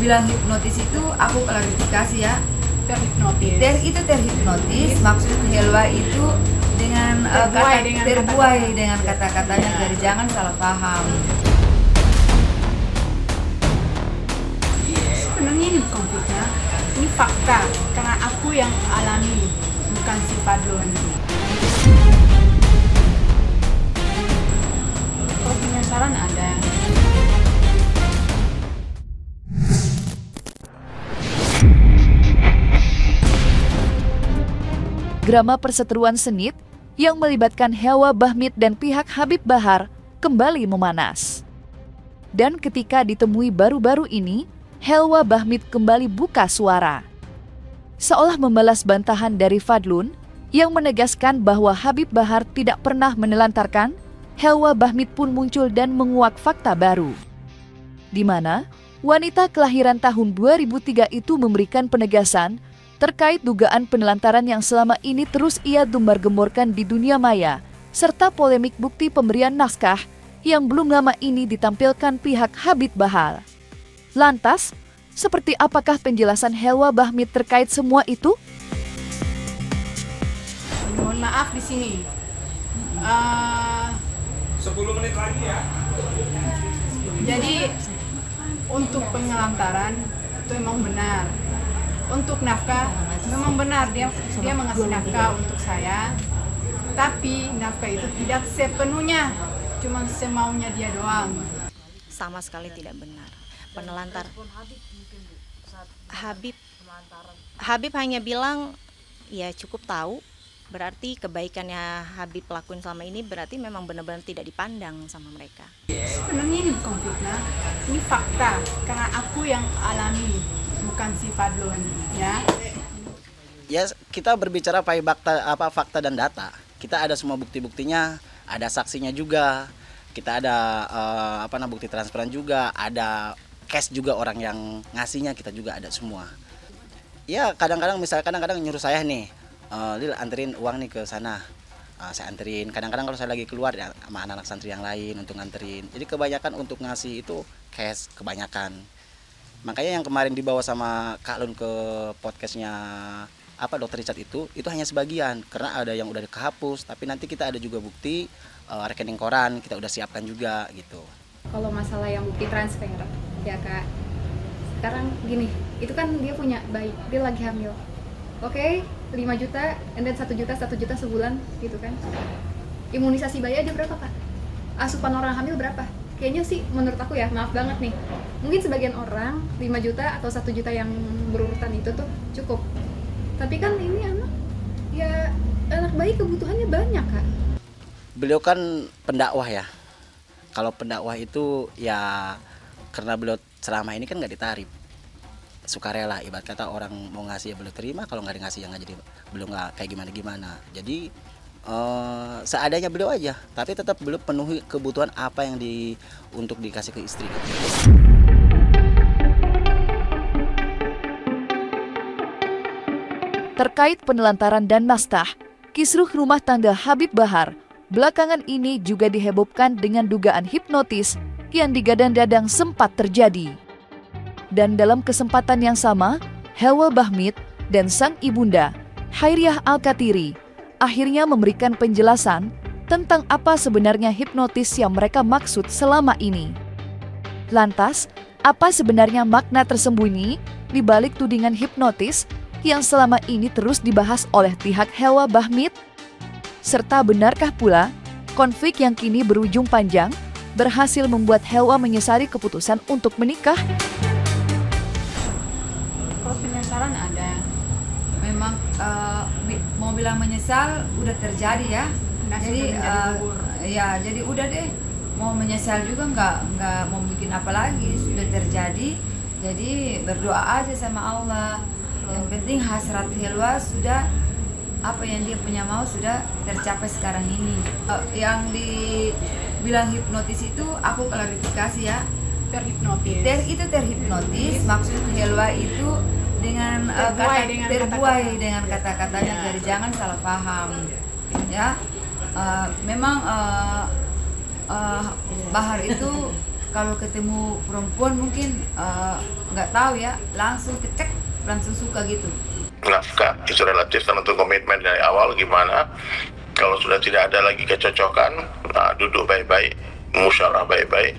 bilang hipnotis itu aku klarifikasi ya. Terhipnotis. Itu terhipnotis, maksud Helwa itu dengan terbuai dengan kata-katanya, jadi jangan salah paham. Sebenarnya ini bukan fitnah, ini fakta karena aku yang alami, bukan si Fadlun. Kalau penyesalan ada. Drama perseteruan sengit yang melibatkan Helwa Bahmit dan pihak Habib Bahar kembali memanas. Dan ketika ditemui baru-baru ini, Helwa Bahmit kembali buka suara. Seolah membalas bantahan dari Fadlun yang menegaskan bahwa Habib Bahar tidak pernah menelantarkan, Helwa Bahmit pun muncul dan menguak fakta baru. Di mana wanita kelahiran tahun 2003 itu memberikan penegasan terkait dugaan penelantaran yang selama ini terus ia gembar-gemborkan di dunia maya, serta polemik bukti pemberian naskah yang belum lama ini ditampilkan pihak Habib Bahar. Lantas, seperti apakah penjelasan Helwa Bahmit terkait semua itu? Mohon maaf di sini. 10 menit lagi ya. Jadi untuk pengelantaran itu memang benar. Untuk nafkah memang benar dia mengasih nafkah untuk saya. Tapi nafkah itu tidak sepenuhnya cuma semaunya dia doang. Sama sekali tidak benar. Habib hanya bilang ya cukup tahu, berarti kebaikannya Habib lakuin selama ini berarti memang benar-benar tidak dipandang sama mereka. Sebenarnya ini bukan fitnah, ini fakta karena aku yang alami, bukan si Fadlun ya. Ya kita berbicara fakta dan data. Kita ada semua bukti-buktinya, ada saksinya juga. Kita ada bukti transparan juga, ada cash juga orang yang ngasihnya, kita juga ada semua. Ya kadang-kadang nyuruh saya nih, Lil anterin uang nih ke sana. Saya anterin. Kadang-kadang kalau saya lagi keluar ya, sama anak-anak santri yang lain untuk nganterin. Jadi kebanyakan untuk ngasih itu cash kebanyakan. Makanya yang kemarin dibawa sama Kak Lun ke podcastnya Dr. Richard itu hanya sebagian karena ada yang udah kehapus. Tapi nanti kita ada juga bukti rekening koran kita udah siapkan juga gitu. Kalau masalah yang bukti transfer ya Kak, sekarang gini, itu kan dia punya bayi, dia lagi hamil. Oke, 5 juta, and then 1 juta sebulan gitu kan. Imunisasi bayi aja berapa Kak? Asupan orang hamil berapa? Kayaknya sih menurut aku ya, maaf banget nih, mungkin sebagian orang 5 juta atau 1 juta yang berurutan itu tuh cukup. Tapi kan ini anak bayi kebutuhannya banyak Kak. Beliau kan pendakwah ya. Kalau pendakwah itu ya karena beliau selama ini kan nggak ditarif, sukarela. Ibarat kata orang mau ngasih ya beliau terima, kalau nggak ngasih ya nggak, jadi beliau nggak kayak gimana. Jadi seadanya beliau aja, tapi tetap beliau penuhi kebutuhan apa yang untuk dikasih ke istri. Terkait penelantaran dan naskah, kisruh rumah tangga Habib Bahar belakangan ini juga dihebohkan dengan dugaan hipnotis yang digadang-gadang sempat terjadi. Dan dalam kesempatan yang sama, Helwa Bahmit dan sang ibunda, Hairiah Al-Katiri, akhirnya memberikan penjelasan tentang apa sebenarnya hipnotis yang mereka maksud selama ini. Lantas, apa sebenarnya makna tersembunyi di balik tudingan hipnotis yang selama ini terus dibahas oleh pihak Helwa Bahmit? Serta benarkah pula konflik yang kini berujung panjang berhasil membuat Helwa menyesali keputusan untuk menikah? Kalau penyesalan ada. Memang mau bilang menyesal udah terjadi ya. Jadi jadi udah deh, mau menyesal juga nggak mau bikin apa lagi, sudah terjadi. Jadi berdoa aja sama Allah. Yang penting hasrat Helwa sudah, apa yang dia punya mau sudah tercapai sekarang ini. Yang dibilang hipnotis itu aku klarifikasi ya. Terhipnotis. Itu terhipnotis, maksud Helwa itu dengan terbuai dengan kata-katanya, jadi jangan salah paham ya. Memang Bahar itu kalau ketemu perempuan mungkin nggak tahu ya, langsung kecek, langsung suka gitu. Nafkah itu relatif, tergantung komitmen dari awal gimana. Kalau sudah tidak ada lagi kecocokan, duduk baik-baik, musyawarah baik-baik,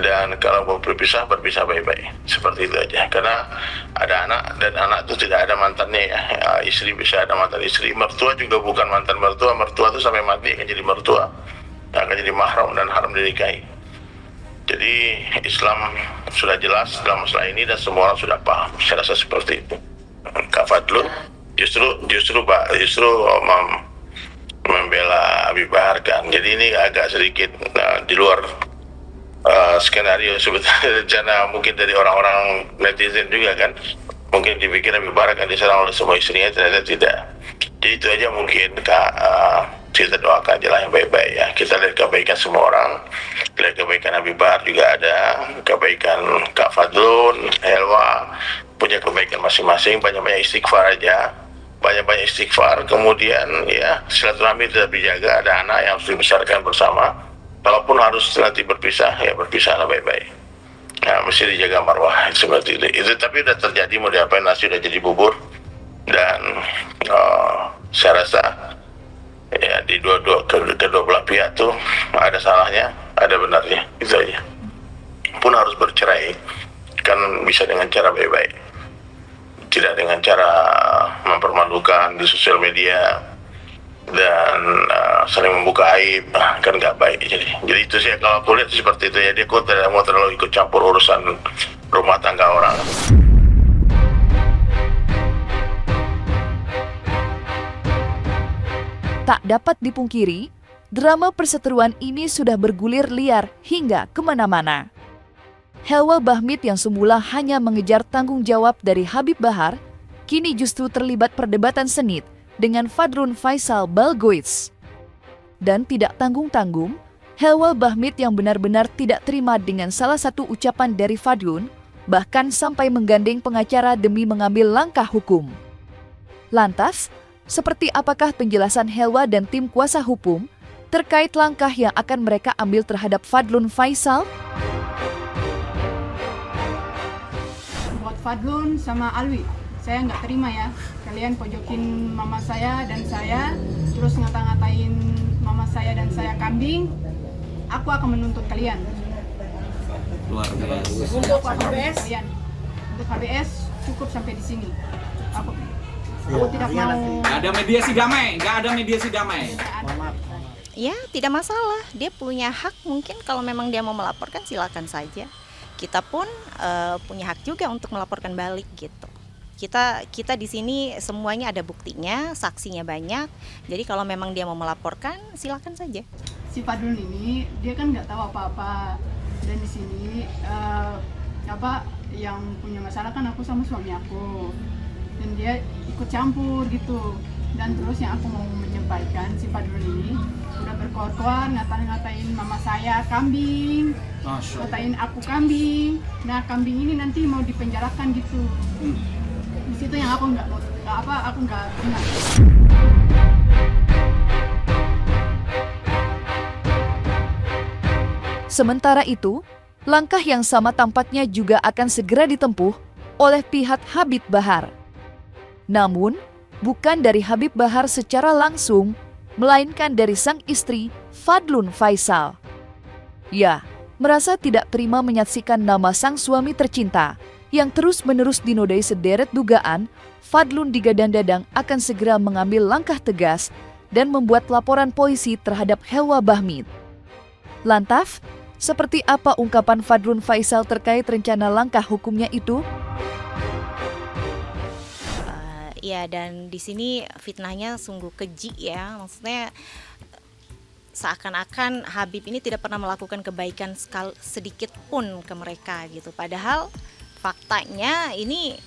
dan kalau mau berpisah baik-baik, seperti itu aja. Karena ada anak, dan anak itu tidak ada mantannya ya. Istri bisa ada mantan istri, mertua juga bukan mantan mertua. Mertua itu sampai mati akan jadi mertua, akan jadi mahram dan haram dinikahi. Jadi Islam sudah jelas dalam masalah ini dan semua orang sudah paham. Saya rasa seperti itu. Kak Fadlun justru membela Habib Bahar kan. Jadi ini agak sedikit di luar skenario sebetulnya rencana mungkin dari orang-orang netizen juga kan. Mungkin dipikir Habib Bahar akan diserang oleh semua istrinya, ternyata tidak. Jadi itu aja mungkin Kak, kita doakan aja lah yang baik-baik ya. Kita lihat kebaikan semua orang, lihat kebaikan Habib Bahar juga ada, kebaikan Kak Fadlun, Helwa, punya kebaikan masing-masing, banyak-banyak istighfar aja, banyak-banyak istighfar, kemudian ya silaturahmi tetap dijaga, ada anak yang harus dibesarkan bersama, kalaupun harus nanti berpisah, ya berpisahlah baik-baik. Nah, mesti dijaga marwah seperti itu. Tapi udah terjadi, mau diapain, nasi udah jadi bubur, dan saya rasa ya di kedua belah pihak tuh ada salahnya, ada benarnya, itu aja. Pun harus bercerai kan bisa dengan cara baik-baik, tidak dengan cara mempermalukan di sosial media dan saling membuka aib, kan nggak baik. Jadi itu sih kalau aku lihat seperti itu ya. Dia kok tidak mau terlalu ikut campur urusan rumah tangga orang. Tak dapat dipungkiri, drama perseteruan ini sudah bergulir liar hingga kemana-mana. Helwa Bahmit yang semula hanya mengejar tanggung jawab dari Habib Bahar, kini justru terlibat perdebatan sengit dengan Fadlun Faisal Balgois. Dan tidak tanggung-tanggung, Helwa Bahmit yang benar-benar tidak terima dengan salah satu ucapan dari Fadlun, bahkan sampai menggandeng pengacara demi mengambil langkah hukum. Lantas, seperti apakah penjelasan Helwa dan tim kuasa hukum terkait langkah yang akan mereka ambil terhadap Fadlun Faisal? Buat Fadlun sama Alwi, saya nggak terima ya. Kalian pojokin mama saya dan saya, terus ngata-ngatain mama saya dan saya kambing. Aku akan menuntut kalian. Luar biasa. Untuk HBS, kalian. Untuk HBS cukup sampai di sini. Aku tidak mau. Nggak ada mediasi damai. Ya, tidak masalah. Dia punya hak, mungkin kalau memang dia mau melaporkan silakan saja. Kita pun punya hak juga untuk melaporkan balik gitu. Kita di sini semuanya ada buktinya, saksinya banyak. Jadi kalau memang dia mau melaporkan silakan saja. Si Fadlun ini dia kan nggak tahu apa-apa, dan di sini yang punya masalah kan aku sama suami aku, dan dia ikut campur gitu. Dan terus yang aku mau menyampaikan, si Fadlun ini udah berkoar-koar ngatain mama saya kambing, ngatain aku kambing. Nah, kambing ini nanti mau dipenjarakan gitu. Di situ yang aku nggak benar. Sementara itu, langkah yang sama tampaknya juga akan segera ditempuh oleh pihak Habib Bahar. Namun, bukan dari Habib Bahar secara langsung, melainkan dari sang istri Fadlun Faisal. Ya, merasa tidak terima menyaksikan nama sang suami tercinta yang terus-menerus dinodai sederet dugaan, Fadlun digadang-gadang akan segera mengambil langkah tegas dan membuat laporan polisi terhadap Helwa Bahmit. Lantas, seperti apa ungkapan Fadlun Faisal terkait rencana langkah hukumnya itu? Ya, dan di sini fitnahnya sungguh keji ya. Maksudnya seakan-akan Habib ini tidak pernah melakukan kebaikan sedikit pun ke mereka gitu. Padahal faktanya ini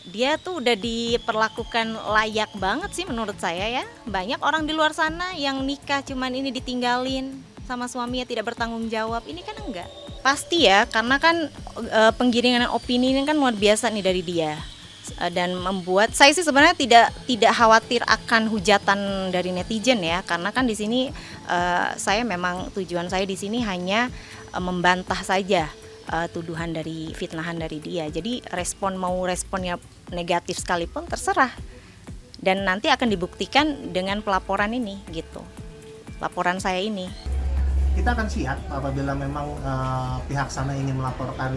dia tuh udah diperlakukan layak banget sih menurut saya ya. Banyak orang di luar sana yang nikah cuman ini ditinggalin sama suaminya, tidak bertanggung jawab. Ini kan enggak. Pasti ya, karena kan penggiringan opini ini kan luar biasa nih dari dia. Dan membuat saya sih sebenarnya tidak khawatir akan hujatan dari netizen ya, karena kan di sini saya memang tujuan saya di sini hanya membantah saja tuduhan dari fitnahan dari dia. Jadi responnya negatif sekalipun terserah. Dan nanti akan dibuktikan dengan pelaporan ini gitu. Laporan saya ini. Kita akan siap apabila memang pihak sana ingin melaporkan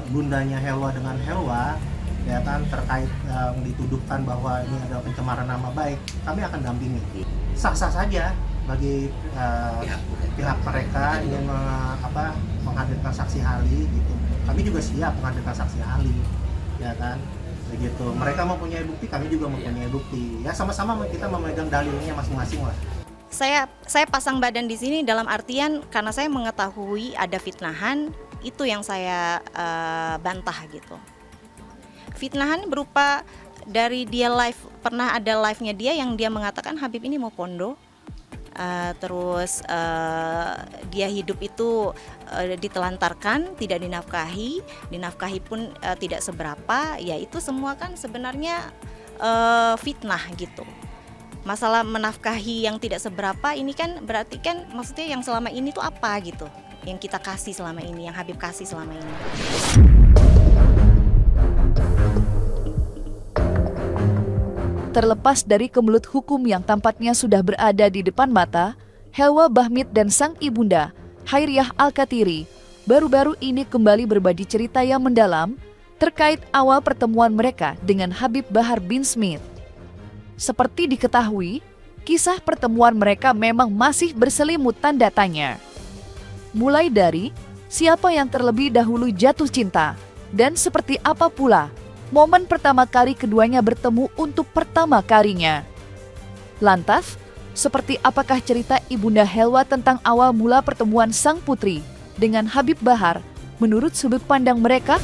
bundanya Helwa dengan Helwa, ya kan, terkait dituduhkan bahwa ini adalah pencemaran nama baik, kami akan dampingi. Sah-sah saja bagi pihak mereka ingin menghadirkan saksi ahli gitu. Kami juga siap menghadirkan saksi ahli, ya kan, begitu. Mereka mempunyai bukti, kami juga mempunyai bukti. Ya sama-sama kita memegang dalilnya masing-masing lah. Saya pasang badan di sini dalam artian karena saya mengetahui ada fitnahan, itu yang saya bantah gitu. Fitnahan berupa dari dia live, pernah ada live-nya dia yang dia mengatakan Habib ini mau pondo. Terus dia hidup itu ditelantarkan, tidak dinafkahi pun tidak seberapa, ya itu semua kan sebenarnya fitnah gitu. Masalah menafkahi yang tidak seberapa ini kan berarti kan maksudnya yang selama ini tuh apa gitu, yang kita kasih selama ini, yang Habib kasih selama ini. Terlepas dari kemelut hukum yang tampaknya sudah berada di depan mata, Helwa Bahmit dan sang ibunda, Khairiah Al-Katiri, baru-baru ini kembali berbagi cerita yang mendalam terkait awal pertemuan mereka dengan Habib Bahar bin Smith. Seperti diketahui, kisah pertemuan mereka memang masih berselimut tanda tanya. Mulai dari siapa yang terlebih dahulu jatuh cinta, dan seperti apa pula momen pertama kali keduanya bertemu untuk pertama kalinya. Lantas, seperti apakah cerita Ibunda Helwa tentang awal mula pertemuan sang putri dengan Habib Bahar menurut sudut pandang mereka?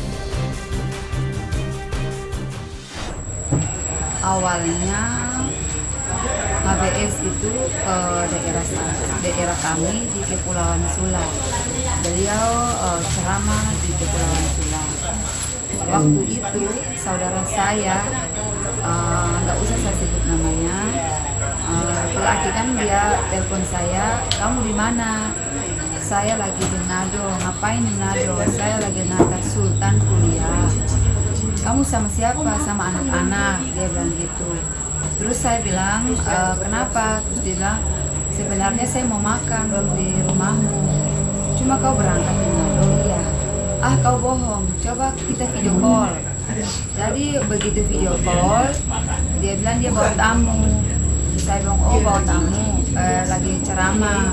Awalnya HBS itu ke daerah kami di Kepulauan Sula. Beliau ceramah di Kepulauan Sula. Waktu itu saudara saya, nggak usah saya sebut namanya, laki kan dia telepon saya, kamu di mana? Saya lagi di Manado. Ngapain di Manado? Saya lagi ngantar Sultan kuliah. Kamu sama siapa? Sama anak-anak, dia bilang gitu. Terus saya bilang, kenapa? Terus dia bilang, sebenarnya saya mau makan di rumahmu, cuma kau berangkat di Manado. Iya. Ah, kau bohong, coba kita video call. Jadi begitu video call, dia bilang dia bawa tamu. Terus saya bilang, oh bawa tamu, lagi ceramah.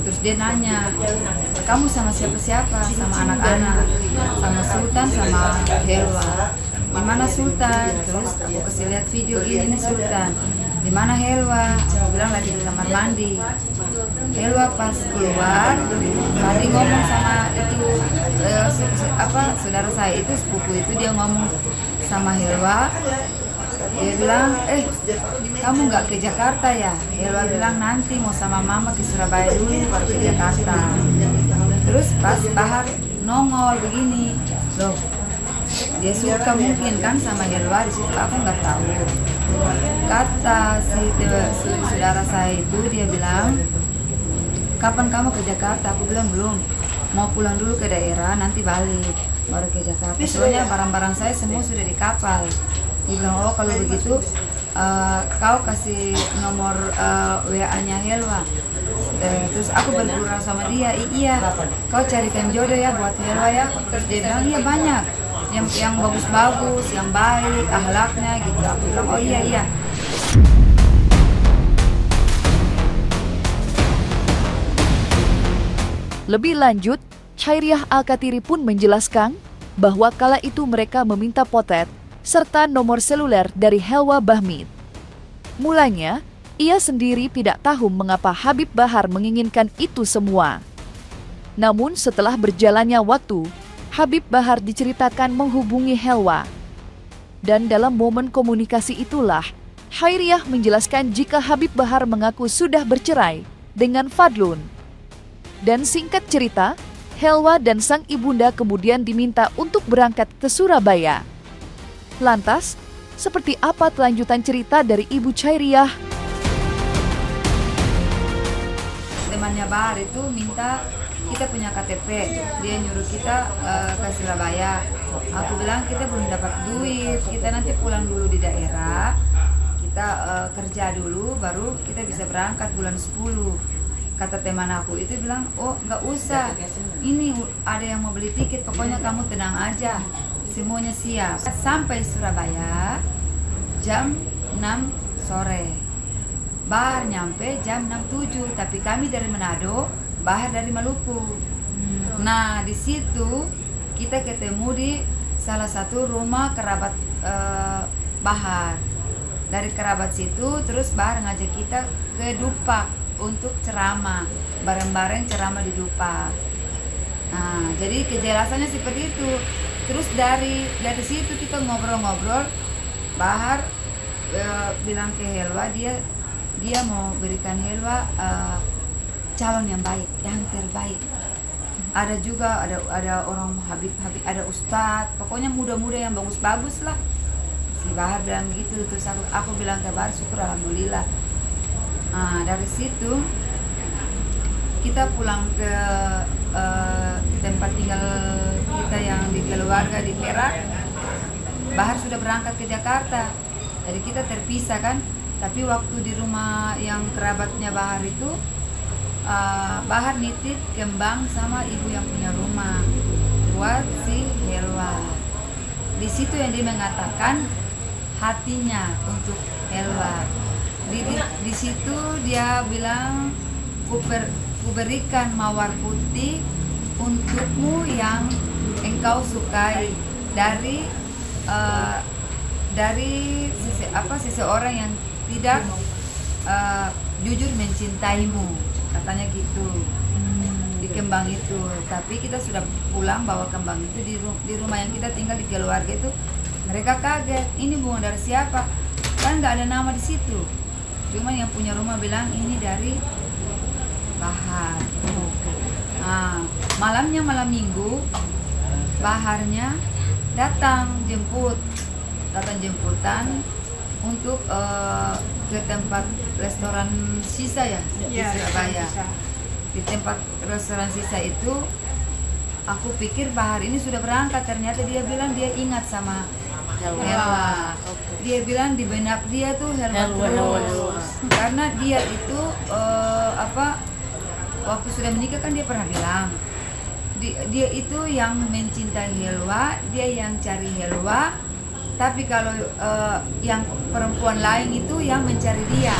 Terus dia nanya, kamu sama siapa-siapa? Sama anak-anak, sama Sultan, sama Helwa. Di mana Sultan? Terus aku kasih lihat video ini Sultan. Di mana Helwa? Aku bilang lagi di kamar mandi. Helwa pas keluar, tadi ngomong sama itu saudara saya itu sepupu itu, dia ngomong sama Helwa. Dia bilang, kamu nggak ke Jakarta ya? Helwa bilang nanti mau sama mama ke Surabaya dulu baru ke Jakarta. Terus pas Bahar nongol begini, loh dia suka mungkin kan sama Helwa, di situ aku nggak tahu. Kata si saudara saya itu, dia bilang, kapan kamu ke Jakarta? Aku bilang belum, mau pulang dulu ke daerah, nanti balik baru ke Jakarta. Soalnya barang-barang saya semua sudah di kapal. Dia bilang, oh kalau begitu kau kasih nomor WA-nya Helwa. Terus aku bergurau sama dia, iya kau carikan jodoh ya buat Helwa ya. Terus dia bilang, iya banyak yang bagus-bagus, yang baik akhlaknya gitu. Aku bilang, oh iya. Lebih lanjut, Khairiah Al-Katiri pun menjelaskan bahwa kala itu mereka meminta potret serta nomor seluler dari Helwa Bahmit. Mulanya, ia sendiri tidak tahu mengapa Habib Bahar menginginkan itu semua. Namun setelah berjalannya waktu, Habib Bahar diceritakan menghubungi Helwa. Dan dalam momen komunikasi itulah, Khairiah menjelaskan jika Habib Bahar mengaku sudah bercerai dengan Fadlun. Dan singkat cerita, Helwa dan sang ibunda kemudian diminta untuk berangkat ke Surabaya. Lantas, seperti apa kelanjutan cerita dari Ibu Khairiah? kerabatnya Bahar itu minta kita punya KTP, dia nyuruh kita ke Surabaya. Aku bilang kita belum dapat duit, kita nanti pulang dulu di daerah, kita kerja dulu, baru kita bisa berangkat bulan 10. Kata teman aku itu bilang, oh nggak usah, ini ada yang mau beli tiket, pokoknya kamu tenang aja, semuanya siap. Sampai Surabaya jam 6 sore, Bahar nyampe jam 6.07, tapi kami dari Manado, Bahar dari Maluku. Nah di situ kita ketemu di salah satu rumah kerabat Bahar. Dari kerabat situ terus Bahar ngajak kita ke Dupak untuk ceramah, bareng-bareng ceramah di Dupak. Nah jadi kejelasannya seperti itu. Terus dari situ kita ngobrol-ngobrol, Bahar bilang ke Helwa, dia mau berikan Helwa calon yang baik, yang terbaik. Ada juga ada orang Habib, ada ustadz, pokoknya muda-muda yang bagus-bagus lah. Si Bahar bilang gitu, terus aku bilang ke Bahar, syukur alhamdulillah. Nah, dari situ kita pulang ke tempat tinggal kita yang di keluarga di Perak. Bahar sudah berangkat ke Jakarta, jadi kita terpisah kan. Tapi waktu di rumah yang kerabatnya Bahar itu, Bahar nitip kembang sama ibu yang punya rumah buat si Helwa. Di situ yang dia mengatakan hatinya untuk Helwa. Di situ dia bilang, kuberikan mawar putih untukmu yang engkau sukai dari seseorang yang tidak jujur mencintaimu, katanya gitu di kembang itu. Tapi kita sudah pulang bawa kembang itu di rumah yang kita tinggal di keluarga itu. Mereka kaget, ini bunga dari siapa? Kan nggak ada nama di situ. Cuma yang punya rumah bilang ini dari Bahar. Nah, malam minggu, Baharnya datang jemputan untuk ke tempat restoran Sisa ya, di Surabaya. Di tempat restoran Sisa itu aku pikir Bahar ini sudah berangkat, ternyata dia bilang dia ingat sama Helwa. Dia bilang di benak dia tuh Helwa terus. Karena dia itu waktu sudah menikah kan dia pernah bilang dia itu yang mencintai Helwa, dia yang cari Helwa. Tapi kalau yang perempuan lain itu yang mencari dia.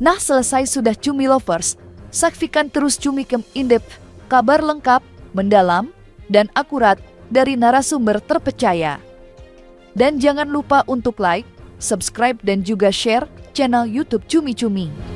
Nah, selesai sudah Cumi Lovers. Saksikan terus Cumi Kem In-Depth, kabar lengkap, mendalam, dan akurat dari narasumber terpercaya. Dan jangan lupa untuk like, subscribe, dan juga share channel YouTube Cumi Cumi.